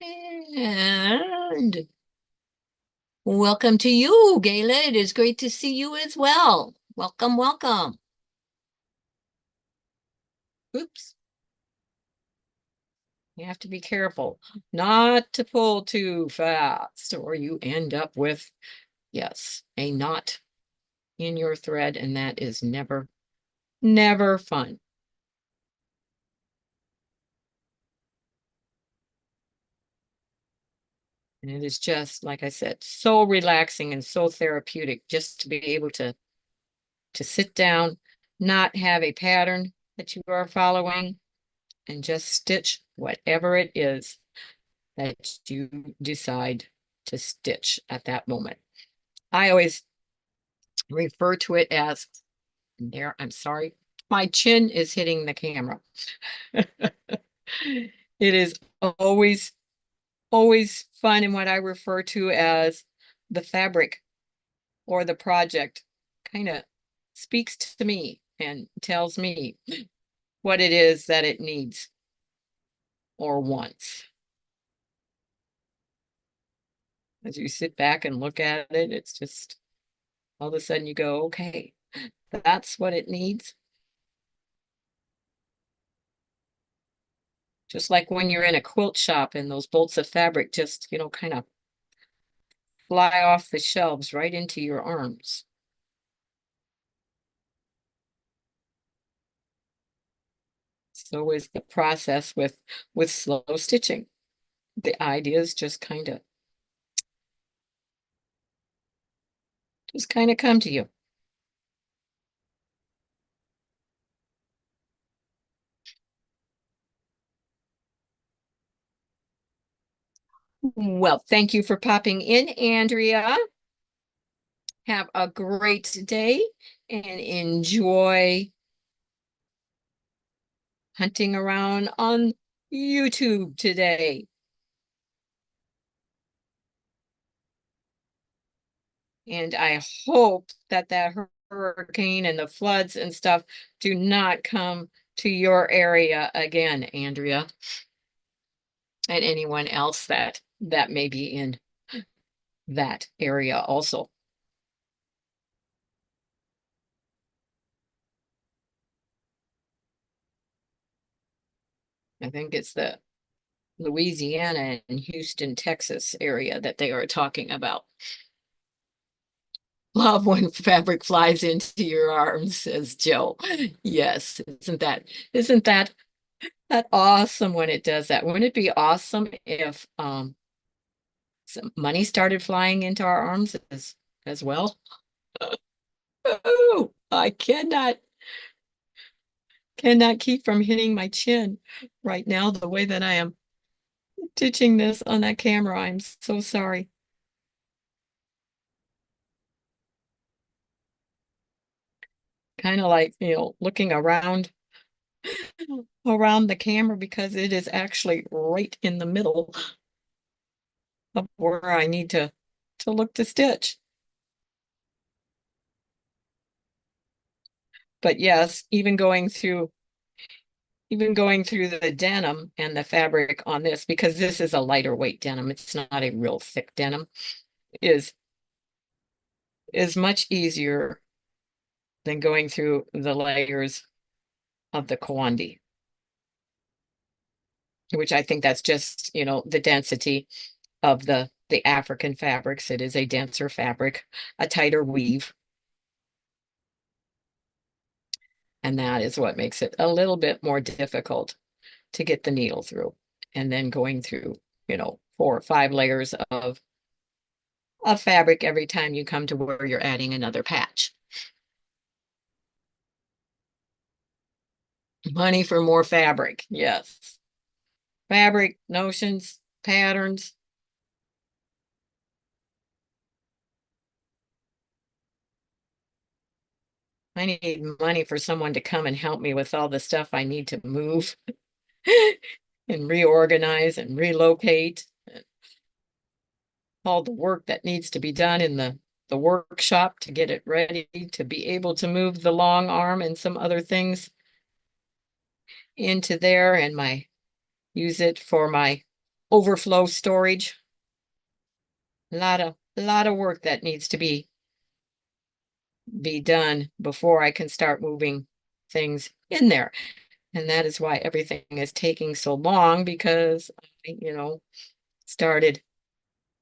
Speaker 1: And welcome to you, Gayla. It is great to see you as well. Welcome, welcome. Oops. You have to be careful not to pull too fast, or you end up with, yes, a knot in your thread, and that is never, never fun. And it is just, like I said, so relaxing and so therapeutic just to be able to sit down, not have a pattern that you are following, and just stitch whatever it is that you decide to stitch at that moment. I always refer to it as, there, I'm sorry, my chin is hitting the camera. It is always, always fun in what I refer to as the fabric or the project kind of speaks to me and tells me what it is that it needs or wants. As you sit back and look at it, it's just all of a sudden you go, okay, that's what it needs. Just like when you're in a quilt shop and those bolts of fabric just, kind of fly off the shelves right into your arms. So is the process with slow stitching. The idea is just kind of just kind of come to you. Well, thank you for popping in, Andrea. Have a great day and enjoy hunting around on YouTube today. And I hope that that hurricane and the floods and stuff do not come to your area again, Andrea, and anyone else that may be in that area also. I think it's the Louisiana and Houston, Texas area that they are talking about. Love when fabric flies into your arms, says Joe. Yes, isn't that that awesome when it does that? Wouldn't it be awesome if some money started flying into our arms as well? Oh, I cannot keep from hitting my chin right now the way that I am stitching this on that camera. I'm so sorry. Kind of like, looking around the camera because it is actually right in the middle of where I need to look to stitch. But yes, even going through the denim and the fabric on this, because this is a lighter weight denim, it's not a real thick denim, is is much easier than going through the layers of the Kawandi, which I think that's just, the density of the African fabrics. It is a denser fabric, a tighter weave, and that is what makes it a little bit more difficult to get the needle through. And then going through, 4 or 5 layers of fabric every time you come to where you're adding another patch. Money for more fabric, yes. Fabric, notions, patterns. I need money for someone to come and help me with all the stuff I need to move and reorganize and relocate. All the work that needs to be done in the workshop to get it ready to be able to move the long arm and some other things into there, and use it for my overflow storage. A lot of work that needs to be done before I can start moving things in there. And that is why everything is taking so long, because I,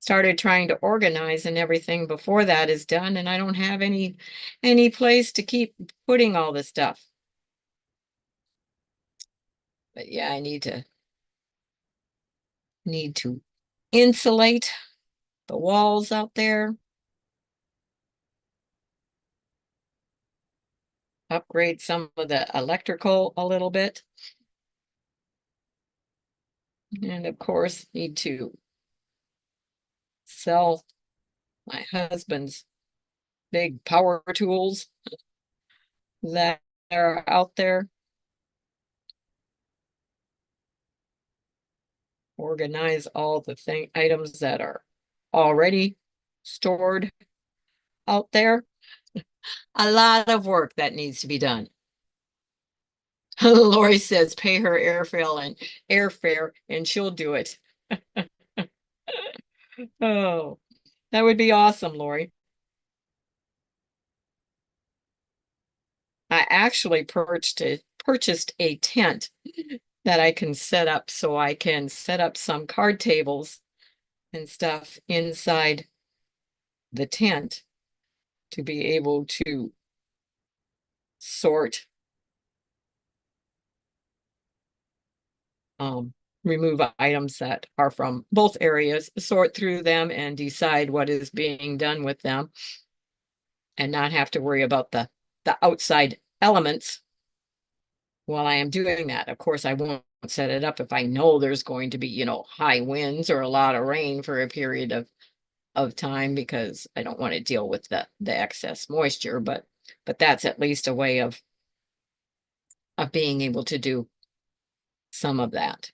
Speaker 1: started trying to organize and everything before that is done, and I don't have any place to keep putting all this stuff. But yeah, I need to insulate the walls out there, upgrade some of the electrical a little bit, and of course need to sell my husband's big power tools that are out there. Organize all the items that are already stored out there. A lot of work that needs to be done. Lori says pay her airfare and she'll do it. Oh, that would be awesome, Lori. I actually purchased a tent that I can set up, so I can set up some card tables and stuff inside the tent to be able to sort, remove items that are from both areas, sort through them and decide what is being done with them. and not have to worry about the outside elements while I am doing that. Of course, I won't set it up if I know there's going to be, high winds or a lot of rain for a period of time, because I don't want to deal with the excess moisture, but that's at least a way of being able to do some of that.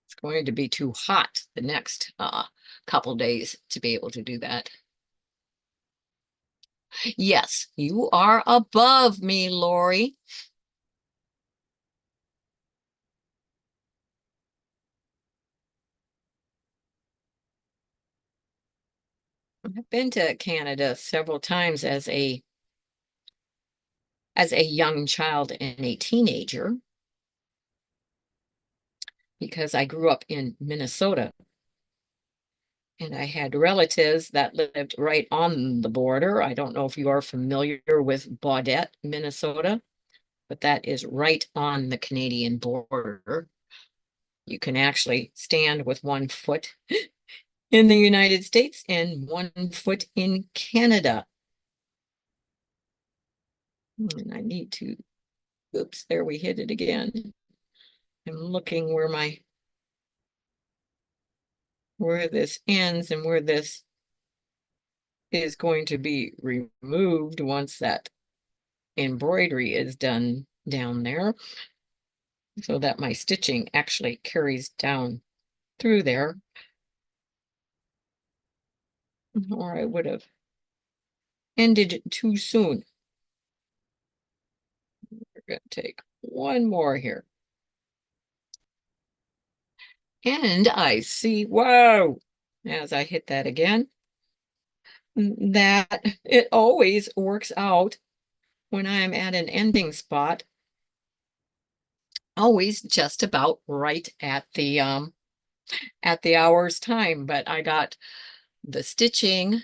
Speaker 1: It's going to be too hot the next couple days to be able to do that. Yes, you are above me, Lori. I've been to Canada several times as a young child and a teenager, because I grew up in Minnesota and I had relatives that lived right on the border. I don't know if you are familiar with Baudette, Minnesota, but that is right on the Canadian border. You can actually stand with one foot in the United States and one foot in Canada. And I need to, oops, there we hit it again. I'm looking where this ends and where this is going to be removed once that embroidery is done down there, so that my stitching actually carries down through there, or I would have ended too soon. We're going to take one more here. And I see, whoa, as I hit that again, that it always works out when I'm at an ending spot, always just about right at the hour's time. But I got the stitching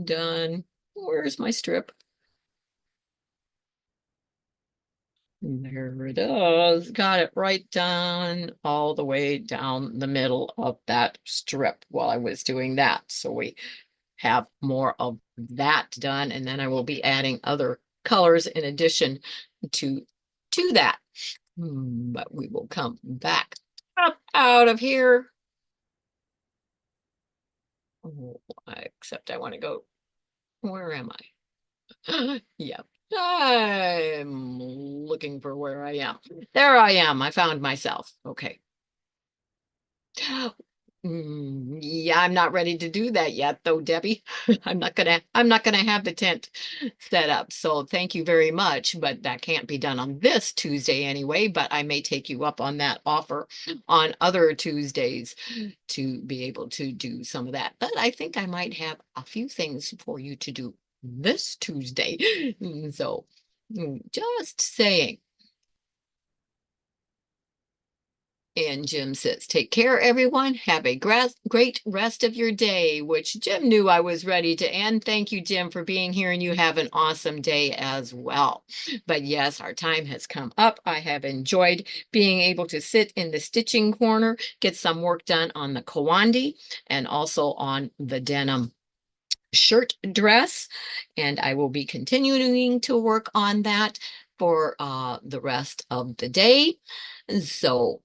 Speaker 1: done. Where's my strip? There it is. Got it right down, all the way down the middle of that strip while I was doing that. So we have more of that done, and then I will be adding other colors in addition to that. But we will come back up out of here. Oh, except I want to go. Where am I? Yep. I'm looking for where I am. There I am. I found myself. Okay. Yeah, I'm not ready to do that yet, though, Debbie. I'm not gonna have the tent set up. So thank you very much, but that can't be done on this Tuesday anyway. But I may take you up on that offer on other Tuesdays to be able to do some of that. But I think I might have a few things for you to do this Tuesday. So just saying. And Jim says, take care, everyone. Have a great rest of your day, which Jim knew I was ready to end. Thank you, Jim, for being here, and you have an awesome day as well. But yes, our time has come up. I have enjoyed being able to sit in the stitching corner, get some work done on the Kawandi and also on the denim shirt dress. And I will be continuing to work on that for the rest of the day. So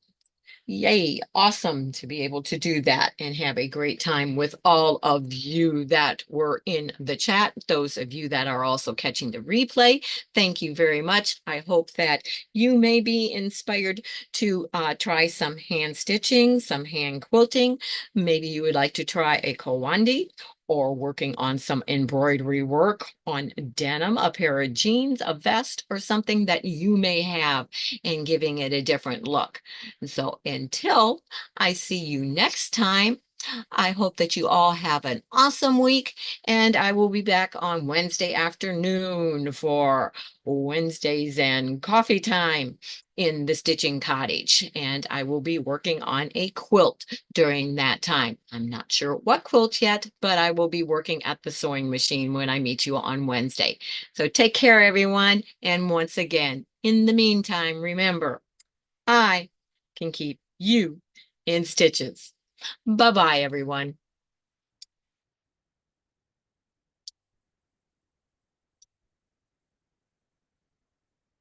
Speaker 1: yay, awesome to be able to do that and have a great time with all of you that were in the chat. Those of you that are also catching the replay, thank you very much. I hope that you may be inspired to try some hand stitching, some hand quilting. Maybe you would like to try a Kawandi, or working on some embroidery work on denim, a pair of jeans, a vest, or something that you may have, and giving it a different look. So until I see you next time, I hope that you all have an awesome week, and I will be back on Wednesday afternoon for Wednesdays and coffee time in the Stitching Cottage, and I will be working on a quilt during that time. I'm not sure what quilt yet, but I will be working at the sewing machine when I meet you on Wednesday. So take care, everyone, and once again, in the meantime, remember, I can keep you in stitches. Bye-bye, everyone.